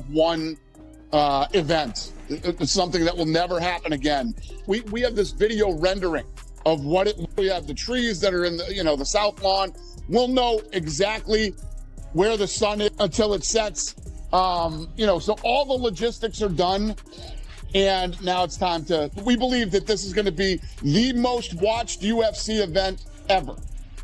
one event. It's something that will never happen again. We have this video rendering of we have the trees that are in the south lawn. We'll know exactly where the sun is until it sets. So all the logistics are done. And now it's time we believe that this is going to be the most watched UFC event ever.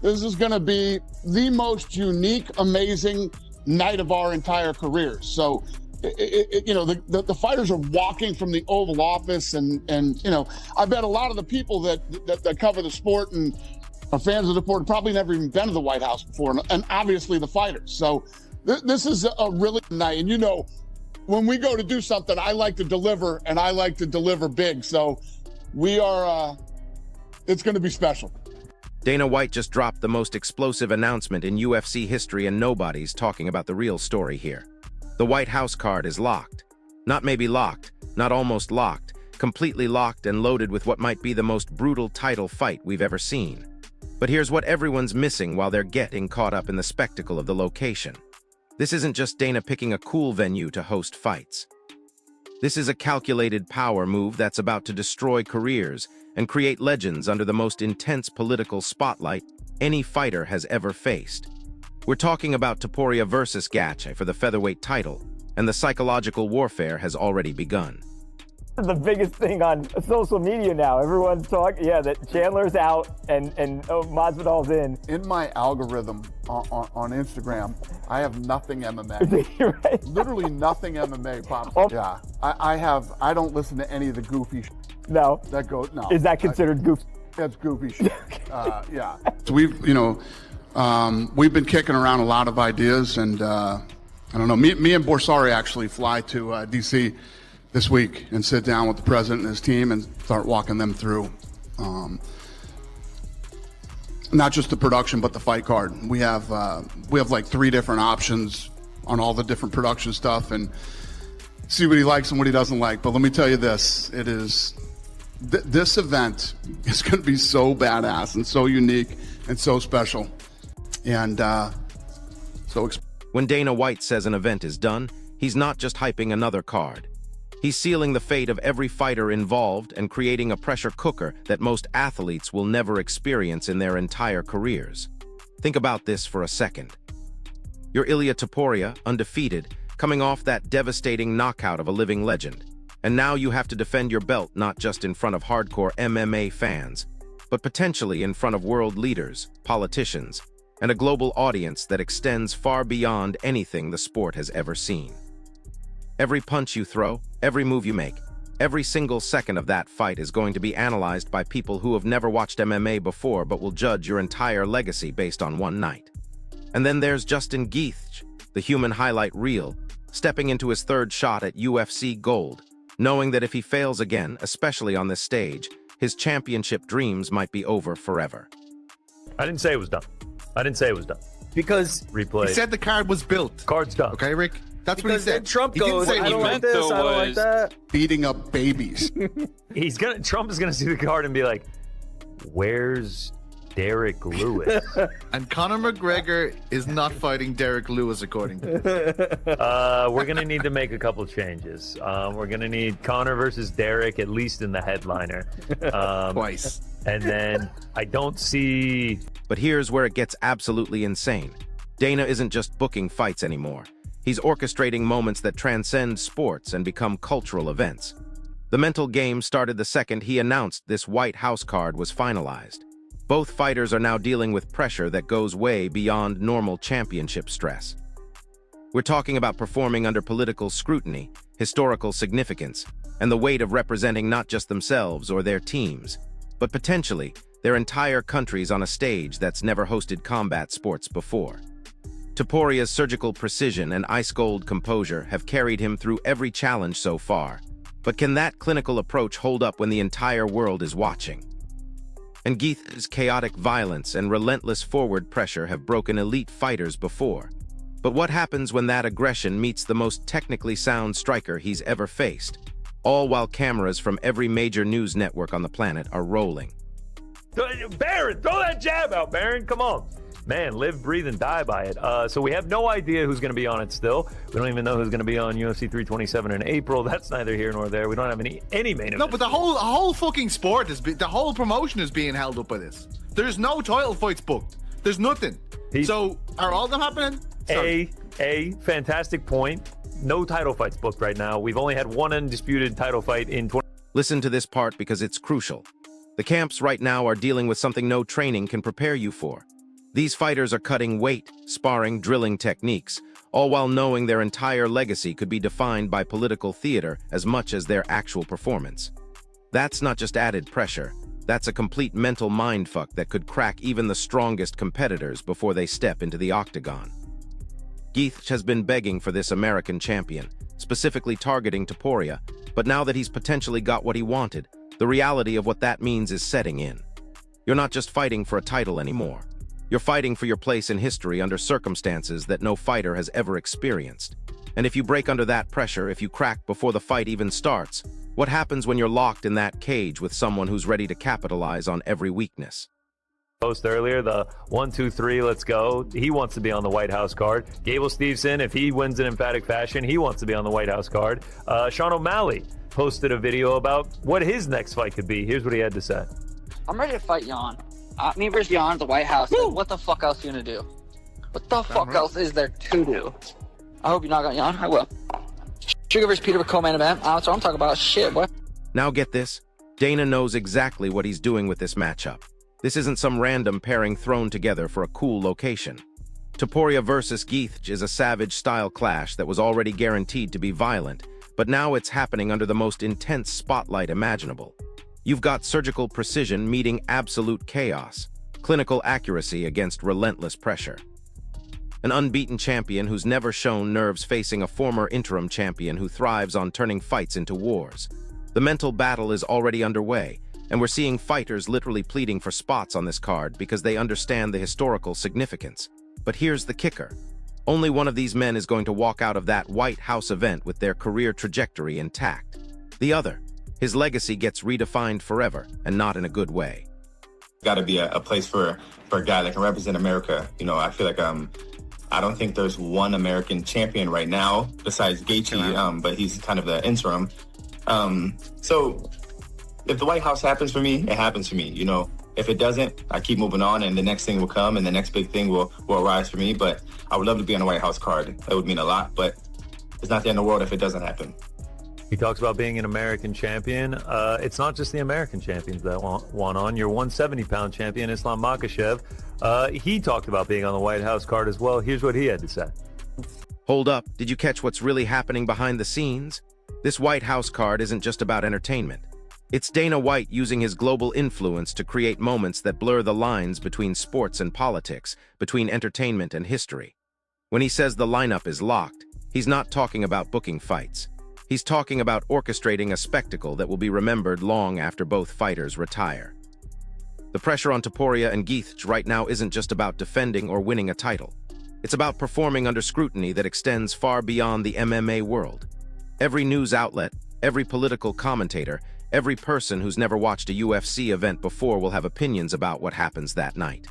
This is going to be the most unique, amazing night of our entire careers. So, the fighters are walking from the Oval Office and I bet a lot of the people that cover the sport and are fans of the sport probably never even been to the White House before, and obviously the fighters. So this is a really night. And when we go to do something, I like to deliver, and I like to deliver big. So it's going to be special. Dana White just dropped the most explosive announcement in UFC history, and nobody's talking about the real story here. The White House card is locked. Not maybe locked, not almost locked, completely locked and loaded with what might be the most brutal title fight we've ever seen. But here's what everyone's missing while they're getting caught up in the spectacle of the location. This isn't just Dana picking a cool venue to host fights. This is a calculated power move that's about to destroy careers and create legends under the most intense political spotlight any fighter has ever faced. We're talking about Topuria versus Gaethje for the featherweight title, and the psychological warfare has already begun. The biggest thing on social media now, everyone's talking, that Chandler's out and Masvidal's in. In my algorithm on Instagram, I have nothing MMA. Right? Literally nothing MMA pops. Oh. Yeah, I don't listen to any of the goofy No. No. Is that considered goofy? That's goofy shit. Yeah. So we've been kicking around a lot of ideas, and I don't know. Me and Borsari actually fly to D.C. this week and sit down with the president and his team and start walking them through not just the production but the fight card. We have like 3 different options on all the different production stuff, and see what he likes and what he doesn't like. But let me tell you this: this event is going to be so badass and so unique and so special. And when Dana White says an event is done, he's not just hyping another card. He's sealing the fate of every fighter involved and creating a pressure cooker that most athletes will never experience in their entire careers. Think about this for a second. You're Ilia Topuria, undefeated, coming off that devastating knockout of a living legend. And now you have to defend your belt not just in front of hardcore MMA fans, but potentially in front of world leaders, politicians, and a global audience that extends far beyond anything the sport has ever seen. Every punch you throw, every move you make, every single second of that fight is going to be analyzed by people who have never watched MMA before but will judge your entire legacy based on one night. And then there's Justin Gaethje, the human highlight reel, stepping into his 3rd shot at UFC Gold, knowing that if he fails again, especially on this stage, his championship dreams might be over forever. I didn't say it was done. Because Replay. he said the card was built. Card's done. Okay, Rick? That's what he Because then said. Trump He didn't goes, say I he don't like meant this, I don't like that. beating up babies. Trump is gonna see the card and be like, "Where's Derek Lewis?" And Conor McGregor is not fighting Derek Lewis, according to We're gonna need to make a couple changes. We're gonna need Conor versus Derek at least in the headliner. twice. And then I don't see. But here's where it gets absolutely insane. Dana isn't just booking fights anymore. He's orchestrating moments that transcend sports and become cultural events. The mental game started the second he announced this White House card was finalized. Both fighters are now dealing with pressure that goes way beyond normal championship stress. We're talking about performing under political scrutiny, historical significance, and the weight of representing not just themselves or their teams, but potentially their entire countries on a stage that's never hosted combat sports before. Topuria's surgical precision and ice-cold composure have carried him through every challenge so far, but can that clinical approach hold up when the entire world is watching? And Gaethje's chaotic violence and relentless forward pressure have broken elite fighters before. But what happens when that aggression meets the most technically sound striker he's ever faced, all while cameras from every major news network on the planet are rolling? Baron, throw that jab out, Baron. Come on. man, live, breathe, and die by it. So we have no idea who's going to be on it still. We don't even know who's going to be on UFC 327 in April. That's neither here nor there. We don't have any main event. No, but the whole fucking sport the whole promotion is being held up by this. There's no title fights booked. There's nothing. So are all of them happening? A fantastic point. No title fights booked right now. We've only had one undisputed title fight in 20. Listen to this part because it's crucial. The camps right now are dealing with something no training can prepare you for. These fighters are cutting weight, sparring, drilling techniques, all while knowing their entire legacy could be defined by political theater as much as their actual performance. That's not just added pressure. That's a complete mental mindfuck that could crack even the strongest competitors before they step into the octagon. Geith has been begging for this American champion, specifically targeting Topuria, but now that he's potentially got what he wanted, the reality of what that means is setting in. You're not just fighting for a title anymore. You're fighting for your place in history under circumstances that no fighter has ever experienced. And if you break under that pressure, if you crack before the fight even starts, what happens when you're locked in that cage with someone who's ready to capitalize on every weakness? Post earlier, the 1, 2, 3, let's go. He wants to be on the White House card. Gable Steveson, if he wins in emphatic fashion, he wants to be on the White House card. Sean O'Malley posted a video about what his next fight could be. Here's what he had to say. I'm ready to fight Jan. Me versus Jan at the White House. Like, what the fuck else are you gonna do? What the fuck else is there to do? I hope you knock out Jan. I will. Sugar versus Peter with co-main event. That's what I'm talking about. Shit, what? Now get this. Dana knows exactly what he's doing with this matchup. This isn't some random pairing thrown together for a cool location. Topuria versus Geith is a savage-style clash that was already guaranteed to be violent, but now it's happening under the most intense spotlight imaginable. You've got surgical precision meeting absolute chaos, clinical accuracy against relentless pressure. An unbeaten champion who's never shown nerves facing a former interim champion who thrives on turning fights into wars. The mental battle is already underway, and we're seeing fighters literally pleading for spots on this card because they understand the historical significance. But here's the kicker. Only one of these men is going to walk out of that White House event with their career trajectory intact. The other, his legacy gets redefined forever, and not in a good way. Got to be a place for a guy that can represent America. You know, I feel like I don't think there's one American champion right now besides Gaethje, but he's kind of the interim. So if the White House happens for me, it happens for me. You know, if it doesn't, I keep moving on, and the next thing will come, and the next big thing will arise for me. But I would love to be on the White House card. That would mean a lot, but it's not the end of the world if it doesn't happen. He talks about being an American champion. It's not just the American champions that want on. Your 170-pound champion, Islam Makhachev, he talked about being on the White House card as well. Here's what he had to say. Hold up, did you catch what's really happening behind the scenes? This White House card isn't just about entertainment. It's Dana White using his global influence to create moments that blur the lines between sports and politics, between entertainment and history. When he says the lineup is locked, he's not talking about booking fights. He's talking about orchestrating a spectacle that will be remembered long after both fighters retire. The pressure on Topuria and Geith right now isn't just about defending or winning a title. It's about performing under scrutiny that extends far beyond the MMA world. Every news outlet, every political commentator, every person who's never watched a UFC event before will have opinions about what happens that night.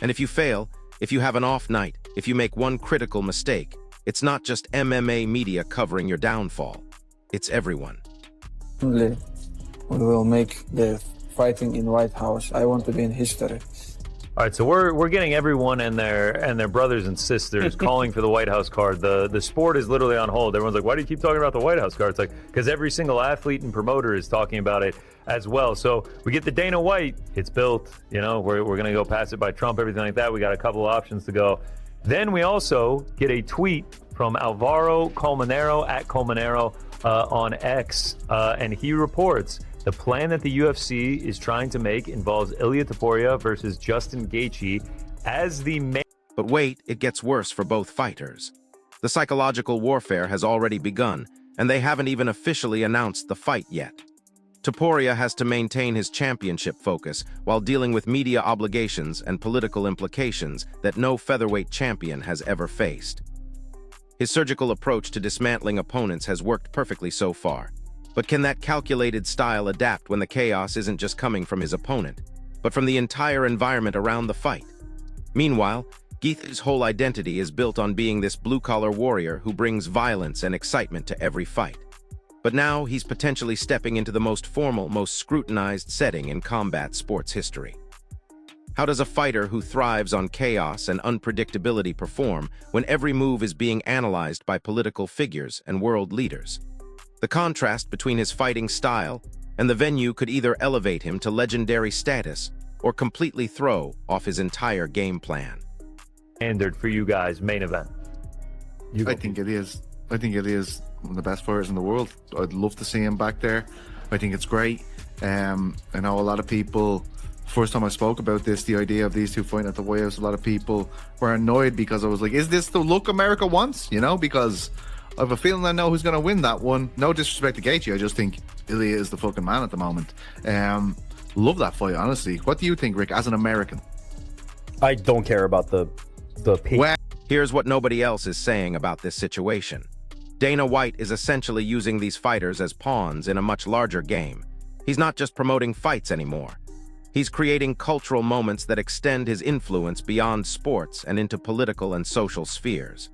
And if you fail, if you have an off night, if you make one critical mistake, it's not just MMA media covering your downfall. It's everyone. We will make the fighting in White House. I want to be in history. All right, so we're getting everyone and their brothers and sisters calling for the White House card. The sport is literally on hold. Everyone's like, why do you keep talking about the White House card? It's like, because every single athlete and promoter is talking about it as well. So we get the Dana White. It's built. You know, we're going to go pass it by Trump, everything like that. We got a couple of options to go. Then we also get a tweet from Alvaro Colmenero at Colmenero on X, and he reports the plan that the UFC is trying to make involves Ilia Topuria versus Justin Gaethje as the main. But wait, it gets worse for both fighters. The psychological warfare has already begun, and they haven't even officially announced the fight yet. Topuria has to maintain his championship focus while dealing with media obligations and political implications that no featherweight champion has ever faced. His surgical approach to dismantling opponents has worked perfectly so far. But can that calculated style adapt when the chaos isn't just coming from his opponent, but from the entire environment around the fight? Meanwhile, Geith's whole identity is built on being this blue-collar warrior who brings violence and excitement to every fight. But now he's potentially stepping into the most formal, most scrutinized setting in combat sports history. How does a fighter who thrives on chaos and unpredictability perform when every move is being analyzed by political figures and world leaders? The contrast between his fighting style and the venue could either elevate him to legendary status or completely throw off his entire game plan. Standard for you guys, main event. I think it is. I think it is one of the best fighters in the world. I'd love to see him back there. I think it's great. I know a lot of people, first time I spoke about this, the idea of these two fighting at the White House, a lot of people were annoyed because I was like, is this the look America wants? You know, because I have a feeling I know who's going to win that one. No disrespect to Gaethje, I just think Ilya is the fucking man at the moment. Love that fight, honestly. What do you think, Rick, as an American? I don't care about the peak. Here's what nobody else is saying about this situation. Dana White is essentially using these fighters as pawns in a much larger game. He's not just promoting fights anymore. He's creating cultural moments that extend his influence beyond sports and into political and social spheres.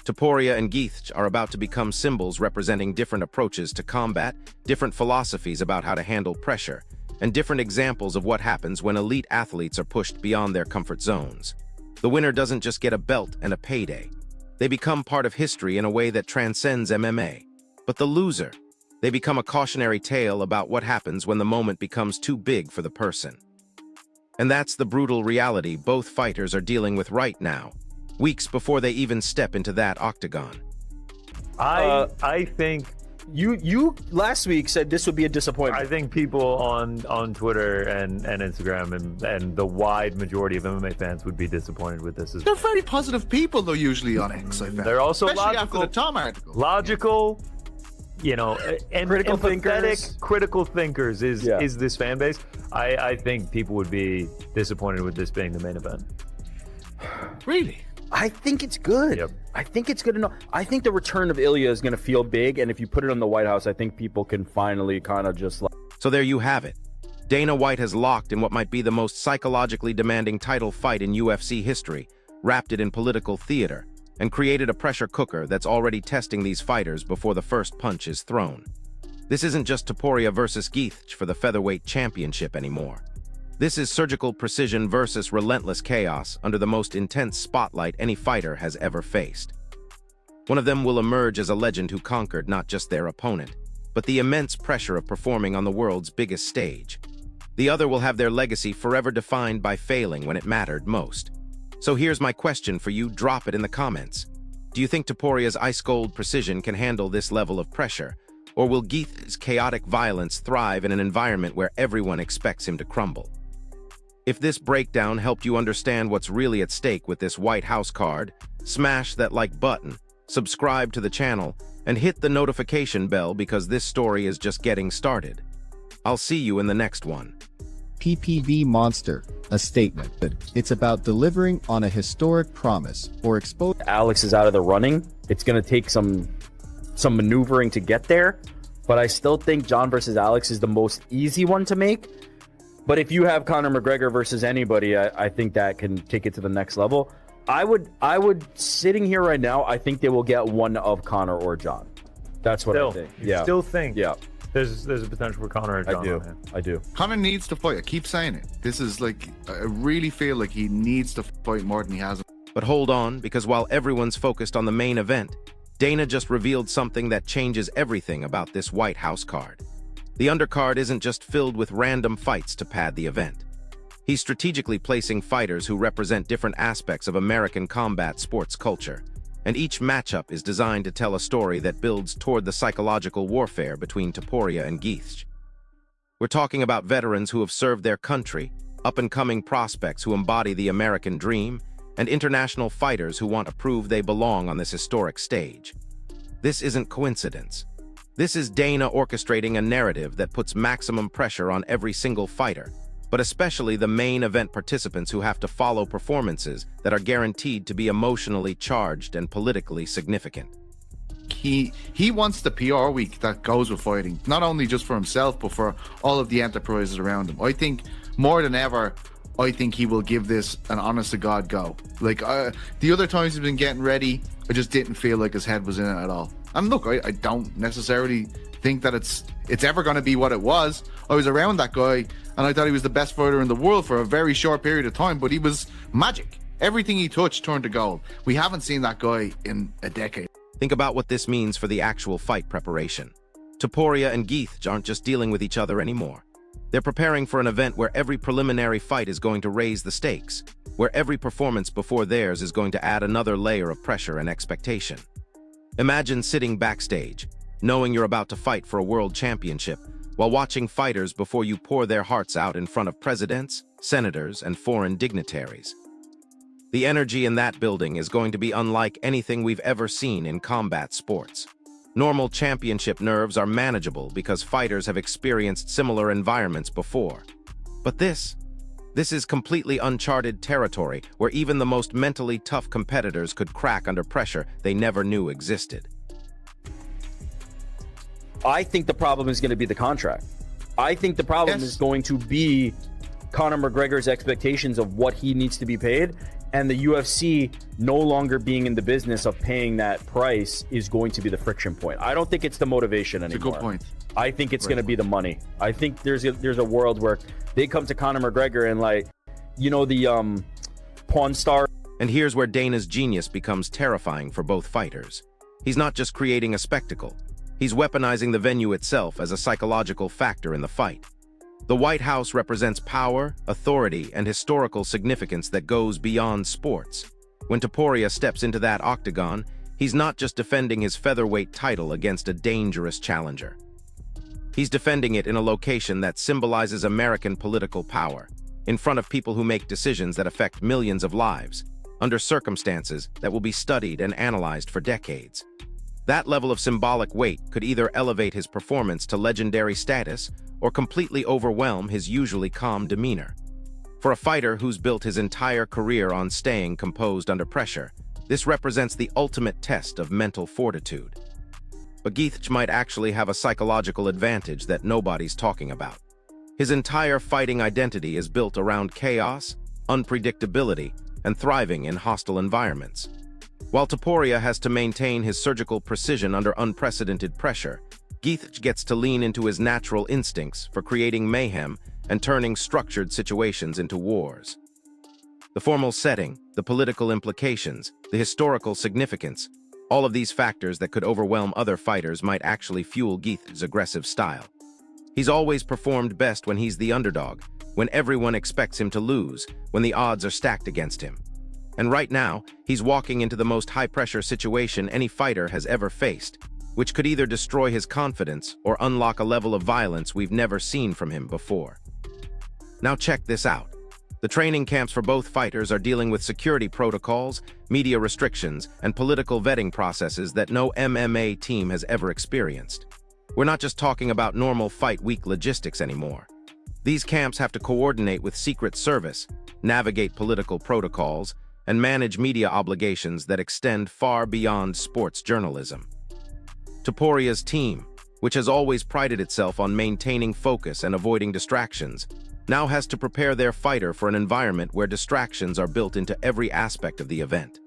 Topuria and Gaethje are about to become symbols representing different approaches to combat, different philosophies about how to handle pressure, and different examples of what happens when elite athletes are pushed beyond their comfort zones. The winner doesn't just get a belt and a payday. They become part of history in a way that transcends MMA. But the loser, they become a cautionary tale about what happens when the moment becomes too big for the person. And that's the brutal reality both fighters are dealing with right now, weeks before they even step into that octagon. I think You last week said this would be a disappointment. I think people on Twitter and Instagram and the wide majority of MMA fans would be disappointed with this. They're very positive people, though, usually on X, I found. They're also especially logical, after the Tom article. Logical, you know, and Critical empathetic, thinkers. critical thinkers is this fan base. I think people would be disappointed with this being the main event. Really? I think it's good. Yep. I think it's good enough. I think the return of Ilya is going to feel big, and if you put it on the White House, I think people can finally kind of just like... So there you have it. Dana White has locked in what might be the most psychologically demanding title fight in UFC history, wrapped it in political theater, and created a pressure cooker that's already testing these fighters before the first punch is thrown. This isn't just Topuria versus Gaethje for the featherweight championship anymore. This is surgical precision versus relentless chaos under the most intense spotlight any fighter has ever faced. One of them will emerge as a legend who conquered not just their opponent, but the immense pressure of performing on the world's biggest stage. The other will have their legacy forever defined by failing when it mattered most. So here's my question for you, drop it in the comments. Do you think Topuria's ice-cold precision can handle this level of pressure, or will Gaethje's chaotic violence thrive in an environment where everyone expects him to crumble? If this breakdown helped you understand what's really at stake with this White House card, smash that like button, subscribe to the channel, and hit the notification bell because this story is just getting started. I'll see you in the next one. PPV Monster, a statement. It's about delivering on a historic promise or expose. Alex is out of the running. It's going to take some maneuvering to get there, but I still think John versus Alex is the most easy one to make. But if you have Conor McGregor versus anybody, I think that can take it to the next level. I would sitting here right now, I think they will get one of Conor or John. That's what I think. You still think? Yeah. There's a potential for Conor or John. I do. Conor needs to fight. I keep saying it. This is like, I really feel like he needs to fight more than he has. But hold on, because while everyone's focused on the main event, Dana just revealed something that changes everything about this White House card. The undercard isn't just filled with random fights to pad the event. He's strategically placing fighters who represent different aspects of American combat sports culture, and each matchup is designed to tell a story that builds toward the psychological warfare between Topuria and Gaethje. We're talking about veterans who have served their country, up-and-coming prospects who embody the American dream, and international fighters who want to prove they belong on this historic stage. This isn't coincidence. This is Dana orchestrating a narrative that puts maximum pressure on every single fighter, but especially the main event participants who have to follow performances that are guaranteed to be emotionally charged and politically significant. He wants the PR week that goes with fighting, not only just for himself, but for all of the enterprises around him. I think more than ever, I think he will give this an honest to God go. Like the other times he's been getting ready, I just didn't feel like his head was in it at all. And look, I don't necessarily think that it's ever going to be what it was. I was around that guy and I thought he was the best fighter in the world for a very short period of time, but he was magic. Everything he touched turned to gold. We haven't seen that guy in a decade. Think about what this means for the actual fight preparation. Topuria and Geith aren't just dealing with each other anymore. They're preparing for an event where every preliminary fight is going to raise the stakes, where every performance before theirs is going to add another layer of pressure and expectation. Imagine sitting backstage, knowing you're about to fight for a world championship, while watching fighters before you pour their hearts out in front of presidents, senators, and foreign dignitaries. The energy in that building is going to be unlike anything we've ever seen in combat sports. Normal championship nerves are manageable because fighters have experienced similar environments before. But this is completely uncharted territory where even the most mentally tough competitors could crack under pressure they never knew existed. I think the problem is going to be the contract. I think the problem is going to be Conor McGregor's expectations of what he needs to be paid, and the UFC no longer being in the business of paying that price is going to be the friction point. I don't think it's the motivation anymore. It's a good point. I think it's going to be the money. I think there's a world where they come to Conor McGregor and, like, you know, the Pawn Star. And here's where Dana's genius becomes terrifying for both fighters. He's not just creating a spectacle. He's weaponizing the venue itself as a psychological factor in the fight. The White House represents power, authority, and historical significance that goes beyond sports. When Topuria steps into that octagon, he's not just defending his featherweight title against a dangerous challenger. He's defending it in a location that symbolizes American political power, in front of people who make decisions that affect millions of lives, under circumstances that will be studied and analyzed for decades. That level of symbolic weight could either elevate his performance to legendary status or completely overwhelm his usually calm demeanor. For a fighter who's built his entire career on staying composed under pressure, this represents the ultimate test of mental fortitude. But Geith might actually have a psychological advantage that nobody's talking about. His entire fighting identity is built around chaos, unpredictability, and thriving in hostile environments. While Topuria has to maintain his surgical precision under unprecedented pressure, Geith gets to lean into his natural instincts for creating mayhem and turning structured situations into wars. The formal setting, the political implications, the historical significance, all of these factors that could overwhelm other fighters might actually fuel Geith's aggressive style. He's always performed best when he's the underdog, when everyone expects him to lose, when the odds are stacked against him. And right now, he's walking into the most high-pressure situation any fighter has ever faced, which could either destroy his confidence or unlock a level of violence we've never seen from him before. Now check this out. The training camps for both fighters are dealing with security protocols, media restrictions, and political vetting processes that no MMA team has ever experienced. We're not just talking about normal fight week logistics anymore. These camps have to coordinate with Secret Service, navigate political protocols, and manage media obligations that extend far beyond sports journalism. Topuria's team, which has always prided itself on maintaining focus and avoiding distractions, now has to prepare their fighter for an environment where distractions are built into every aspect of the event.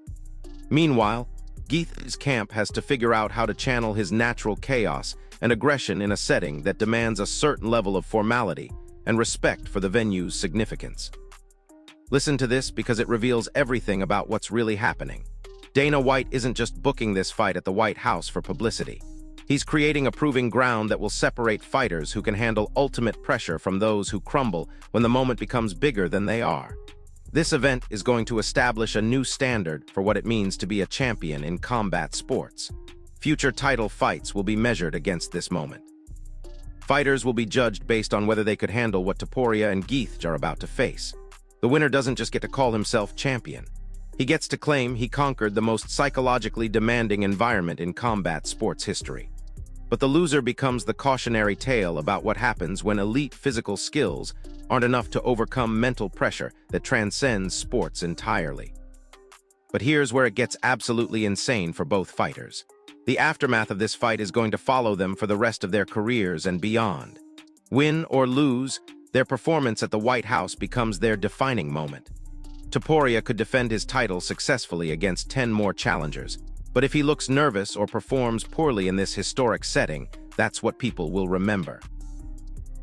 Meanwhile, Geith's camp has to figure out how to channel his natural chaos and aggression in a setting that demands a certain level of formality and respect for the venue's significance. Listen to this because it reveals everything about what's really happening. Dana White isn't just booking this fight at the White House for publicity. He's creating a proving ground that will separate fighters who can handle ultimate pressure from those who crumble when the moment becomes bigger than they are. This event is going to establish a new standard for what it means to be a champion in combat sports. Future title fights will be measured against this moment. Fighters will be judged based on whether they could handle what Topuria and Geith are about to face. The winner doesn't just get to call himself champion. He gets to claim he conquered the most psychologically demanding environment in combat sports history. But the loser becomes the cautionary tale about what happens when elite physical skills aren't enough to overcome mental pressure that transcends sports entirely. But here's where it gets absolutely insane for both fighters. The aftermath of this fight is going to follow them for the rest of their careers and beyond. Win or lose, Their performance at the White House becomes their defining moment. Topuria could defend his title successfully against 10 more challengers, but if he looks nervous or performs poorly in this historic setting, that's what people will remember.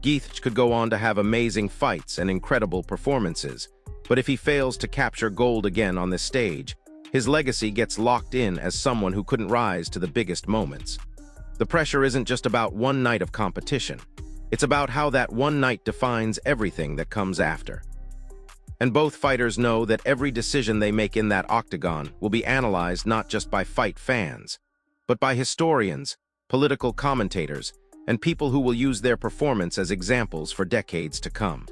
Geith could go on to have amazing fights and incredible performances, but if he fails to capture gold again on this stage, his legacy gets locked in as someone who couldn't rise to the biggest moments. The pressure isn't just about one night of competition. It's about how that one night defines everything that comes after. And both fighters know that every decision they make in that octagon will be analyzed not just by fight fans, but by historians, political commentators, and people who will use their performance as examples for decades to come.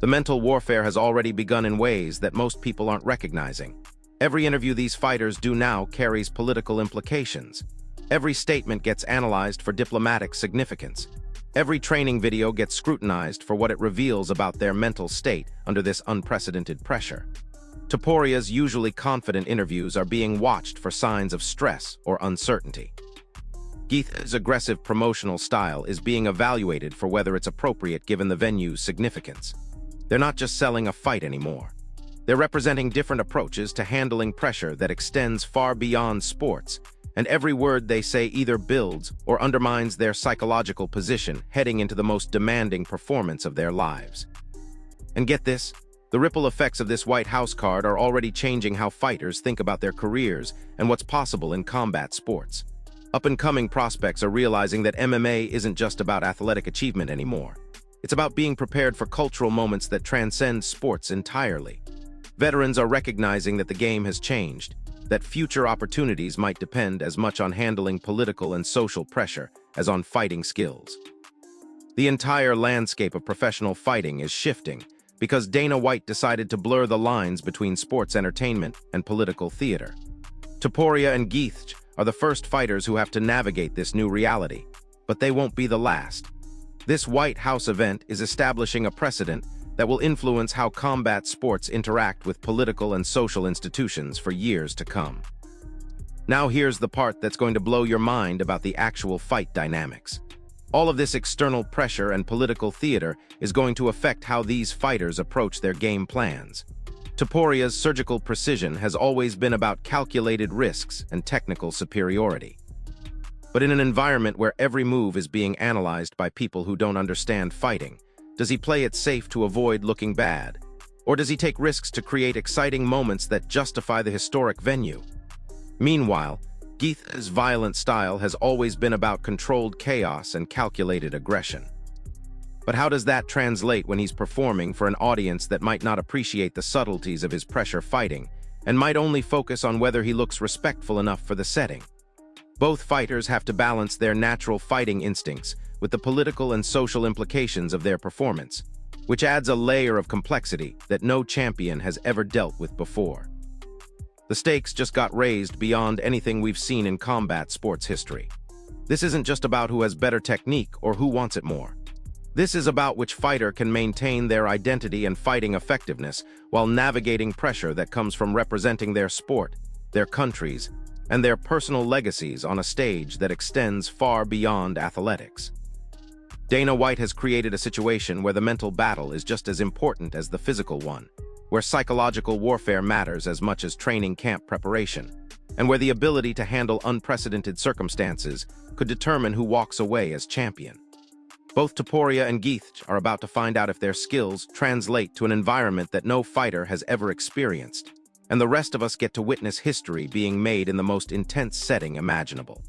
The mental warfare has already begun in ways that most people aren't recognizing. Every interview these fighters do now carries political implications. Every statement gets analyzed for diplomatic significance. Every training video gets scrutinized for what it reveals about their mental state under this unprecedented pressure. Topuria's usually confident interviews are being watched for signs of stress or uncertainty. Geith's aggressive promotional style is being evaluated for whether it's appropriate given the venue's significance. They're not just selling a fight anymore. They're representing different approaches to handling pressure that extends far beyond sports, and every word they say either builds or undermines their psychological position heading into the most demanding performance of their lives. And get this, the ripple effects of this White House card are already changing how fighters think about their careers and what's possible in combat sports. Up-and-coming prospects are realizing that MMA isn't just about athletic achievement anymore. It's about being prepared for cultural moments that transcend sports entirely. Veterans are recognizing that the game has changed, that future opportunities might depend as much on handling political and social pressure as on fighting skills. The entire landscape of professional fighting is shifting because Dana White decided to blur the lines between sports entertainment and political theater. Topuria and Geith are the first fighters who have to navigate this new reality, but they won't be the last. This White House event is establishing a precedent that will influence how combat sports interact with political and social institutions for years to come. Now here's the part that's going to blow your mind about the actual fight dynamics. All of this external pressure and political theater is going to affect how these fighters approach their game plans. Topuria's surgical precision has always been about calculated risks and technical superiority. But in an environment where every move is being analyzed by people who don't understand fighting, does he play it safe to avoid looking bad? Or does he take risks to create exciting moments that justify the historic venue? Meanwhile, Geith's violent style has always been about controlled chaos and calculated aggression. But how does that translate when he's performing for an audience that might not appreciate the subtleties of his pressure fighting and might only focus on whether he looks respectful enough for the setting? Both fighters have to balance their natural fighting instincts with the political and social implications of their performance, which adds a layer of complexity that no champion has ever dealt with before. The stakes just got raised beyond anything we've seen in combat sports history. This isn't just about who has better technique or who wants it more. This is about which fighter can maintain their identity and fighting effectiveness while navigating pressure that comes from representing their sport, their countries, and their personal legacies on a stage that extends far beyond athletics. Dana White has created a situation where the mental battle is just as important as the physical one, where psychological warfare matters as much as training camp preparation, and where the ability to handle unprecedented circumstances could determine who walks away as champion. Both Topuria and Geith are about to find out if their skills translate to an environment that no fighter has ever experienced, and the rest of us get to witness history being made in the most intense setting imaginable.